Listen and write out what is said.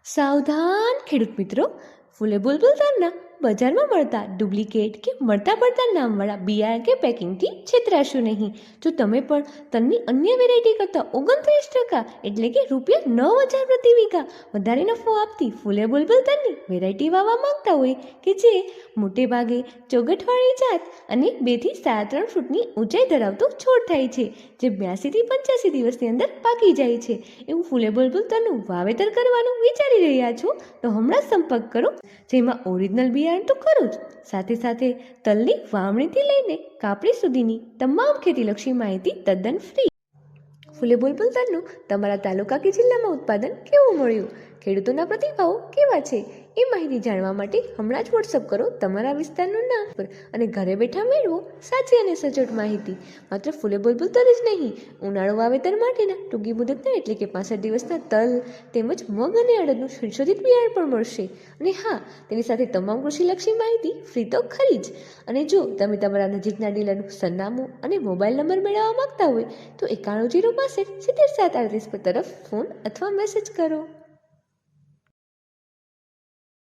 સાવધાન ખેડૂત મિત્રો, ફૂલે બુલબુલ તલના બજારમાં મળતા ડુપ્લિકેટ કે મળતા પડતા નામવાળા બિયારણ કે પેકિંગથી છેતરાશો નહીં. જો તમે પણ તલની અન્ય વેરાયટી કરતાં 29% એટલે કે ₹9,000 પ્રતિ વીઘા વધારે નફો આપતી ફૂલે બુલબુલ તલની વેરાયટી વાવવા માંગતા હોય કે જે મોટે ભાગે ચોગઠવાળી જાત અને 2 થી 3.5 ફૂટની ઊંચાઈ ધરાવતો છોડ થાય છે, જે 82 થી 85 દિવસની અંદર પાકી જાય છે, એવું ફૂલે બુલબુલ તલનું વાવેતર કરવાનું વિચારી રહ્યા છો તો હમણાં સંપર્ક કરો, જેમાં ઓરિજિનલ બિયારણ તો ખરું જ, સાથે સાથે તલની વાવણીથી લઈને કાપણી સુધીની તમામ ખેતીલક્ષી માહિતી તદ્દન ફ્રી. ફૂલે બુલબુલ તલનું તમારા તાલુકા કે જિલ્લામાં ઉત્પાદન કેવું મળ્યું, ખેડૂતોના પ્રતિભાવો કેવા છે, એ માહિતી જાણવા માટે હમણાં જ વોટ્સઅપ કરો તમારા વિસ્તારનું નામ પર અને ઘરે બેઠા મેળવો સાચી અને સચોટ માહિતી. માત્ર ફૂલે બુલબુલ તલ જ નહીં, ઉનાળુ વાવેતર માટેના ટૂંકી મુદતના એટલે કે 65 દિવસના તલ તેમજ મગ અને અડદનું સંશોધિત બિયારણ પણ મળશે. અને હા, તેની સાથે તમામ કૃષિલક્ષી માહિતી ફ્રી તો ખરી જ. અને જો તમે તમારા નજીકના ડીલરનું સરનામું અને મોબાઈલ નંબર મેળવવા માંગતા હોય તો 91 062 7738 પર તરફ ફોન અથવા મેસેજ કરો.